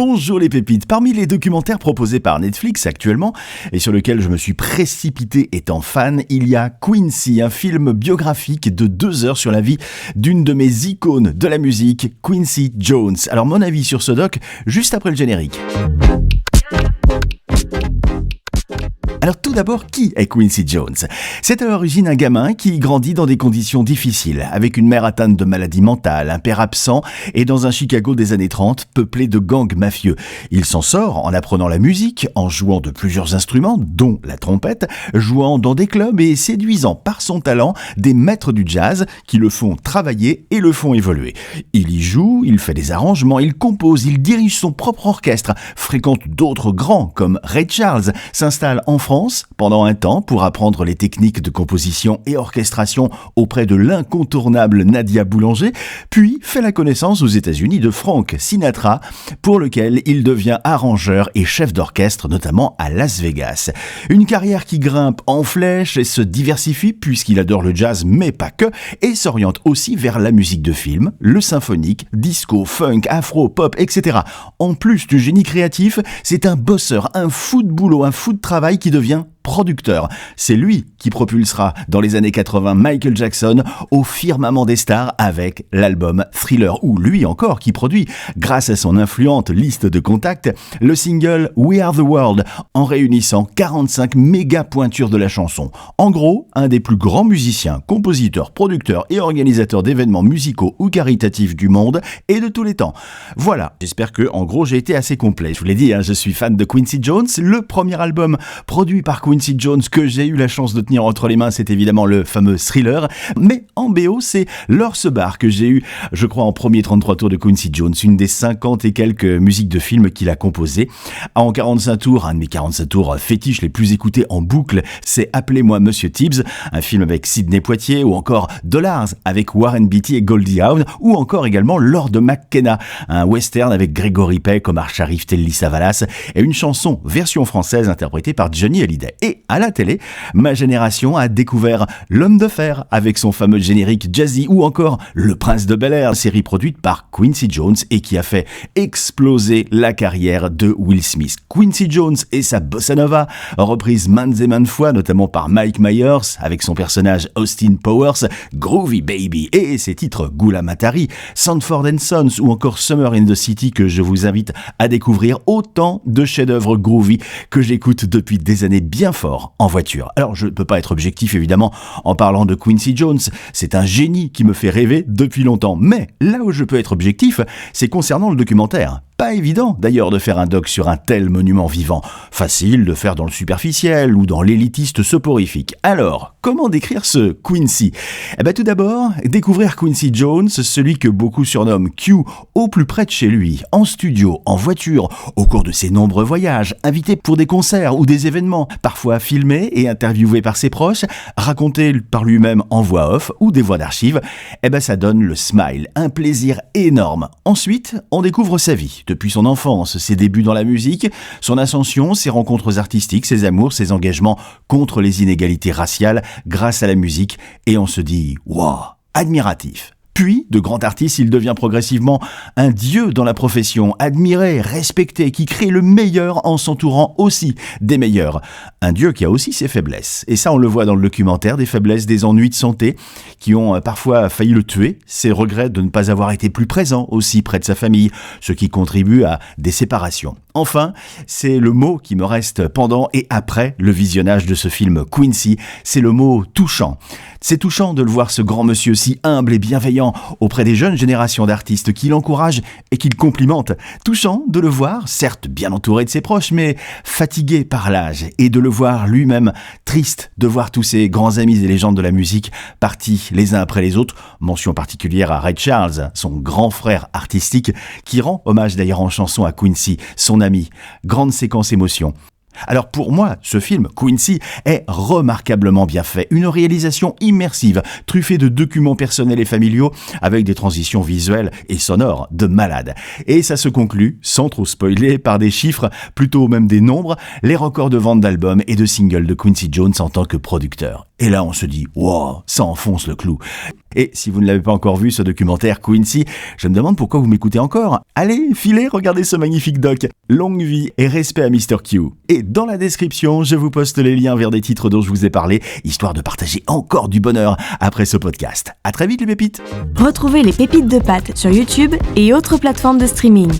Bonjour les pépites. Parmi les documentaires proposés par Netflix actuellement et sur lequel je me suis précipité étant fan, il y a Quincy, un film biographique de 2 heures sur la vie d'une de mes icônes de la musique, Quincy Jones. Alors mon avis sur ce doc, juste après le générique. Alors tout d'abord, qui est Quincy Jones ? C'est à l'origine un gamin qui grandit dans des conditions difficiles, avec une mère atteinte de maladie mentale, un père absent et dans un Chicago des années 30 peuplé de gangs mafieux. Il s'en sort en apprenant la musique, en jouant de plusieurs instruments, dont la trompette, jouant dans des clubs et séduisant par son talent des maîtres du jazz qui le font travailler et le font évoluer. Il y joue, il fait des arrangements, il compose, il dirige son propre orchestre, fréquente d'autres grands comme Ray Charles, s'installe en France pendant un temps pour apprendre les techniques de composition et orchestration auprès de l'incontournable Nadia Boulanger, puis fait la connaissance aux États-Unis de Frank Sinatra, pour lequel il devient arrangeur et chef d'orchestre, notamment à Las Vegas. Une carrière qui grimpe en flèche et se diversifie puisqu'il adore le jazz, mais pas que, et s'oriente aussi vers la musique de film, le symphonique, disco, funk, afro, pop, etc. En plus du génie créatif, c'est un bosseur, un fou de boulot, un fou de travail qui devient producteur. C'est lui qui propulsera dans les années 80 Michael Jackson au firmament des stars avec l'album Thriller, ou lui encore qui produit, grâce à son influente liste de contacts, le single We Are The World, en réunissant 45 méga pointures de la chanson. En gros, un des plus grands musiciens, compositeurs, producteurs et organisateurs d'événements musicaux ou caritatifs du monde et de tous les temps. Voilà, j'espère que en gros j'ai été assez complet. Je vous l'ai dit, je suis fan de Quincy Jones. Le premier album produit par Quincy Jones que j'ai eu la chance de tenir entre les mains, c'est évidemment le fameux Thriller, mais en BO, c'est Lors Bar que j'ai eu, je crois, en premier 33 tours de Quincy Jones, une des 50 et quelques musiques de films qu'il a composées. En 45 tours, un de mes 45 tours fétiches les plus écoutés en boucle, c'est Appelez-moi Monsieur Tibbs, un film avec Sidney Poitier, ou encore Dollars avec Warren Beatty et Goldie Hawn, ou encore également Lord McKenna, un western avec Gregory Peck, Omar Sharif, Telly Savalas, et une chanson version française interprétée par Johnny Hallyday. Et à la télé, ma génération a découvert L'Homme de Fer avec son fameux générique jazzy, ou encore Le Prince de Bel-Air, série produite par Quincy Jones et qui a fait exploser la carrière de Will Smith. Quincy Jones et sa bossa nova, reprise maintes et maintes fois, notamment par Mike Myers avec son personnage Austin Powers, Groovy Baby, et ses titres Gula Matari, Sanford & Sons ou encore Summer in the City que je vous invite à découvrir. Autant de chefs-d'œuvre groovy que j'écoute depuis des années bien fort en voiture. Alors je ne peux pas être objectif évidemment en parlant de Quincy Jones, c'est un génie qui me fait rêver depuis longtemps, mais là où je peux être objectif, c'est concernant le documentaire. Pas évident d'ailleurs de faire un doc sur un tel monument vivant. Facile de faire dans le superficiel ou dans l'élitiste soporifique. Alors, comment décrire ce Quincy ? Tout d'abord, découvrir Quincy Jones, celui que beaucoup surnomment Q, au plus près de chez lui, en studio, en voiture, au cours de ses nombreux voyages, invité pour des concerts ou des événements, parfois filmé et interviewé par ses proches, raconté par lui-même en voix off ou des voix d'archives, ça donne le smile, un plaisir énorme. Ensuite, on découvre sa vie. Depuis son enfance, ses débuts dans la musique, son ascension, ses rencontres artistiques, ses amours, ses engagements contre les inégalités raciales grâce à la musique, et on se dit « Wow !» admiratif. Puis, de grand artiste, il devient progressivement un dieu dans la profession, admiré, respecté, qui crée le meilleur en s'entourant aussi des meilleurs. Un dieu qui a aussi ses faiblesses. Et ça, on le voit dans le documentaire, des faiblesses, des ennuis de santé qui ont parfois failli le tuer, ses regrets de ne pas avoir été plus présent aussi près de sa famille, ce qui contribue à des séparations. Enfin, c'est le mot qui me reste pendant et après le visionnage de ce film Quincy, c'est le mot touchant. C'est touchant de le voir, ce grand monsieur si humble et bienveillant auprès des jeunes générations d'artistes qui l'encouragent et qui le complimentent. Touchant de le voir, certes bien entouré de ses proches, mais fatigué par l'âge, et de le voir lui-même triste de voir tous ses grands amis et légendes de la musique partis les uns après les autres. Mention particulière à Ray Charles, son grand frère artistique, qui rend hommage d'ailleurs en chanson à Quincy, son ami. Grande séquence émotion. Alors pour moi, ce film, Quincy, est remarquablement bien fait. Une réalisation immersive, truffée de documents personnels et familiaux, avec des transitions visuelles et sonores de malade. Et ça se conclut, sans trop spoiler, par des chiffres, plutôt même des nombres, les records de vente d'albums et de singles de Quincy Jones en tant que producteur. Et là on se dit, wow, ça enfonce le clou. Et si vous ne l'avez pas encore vu, ce documentaire Quincy, je me demande pourquoi vous m'écoutez encore. Allez, filez, regardez ce magnifique doc. Longue vie et respect à Mr. Q. Et dans la description, je vous poste les liens vers des titres dont je vous ai parlé, histoire de partager encore du bonheur après ce podcast. À très vite les pépites. Retrouvez les pépites de Pat sur YouTube et autres plateformes de streaming.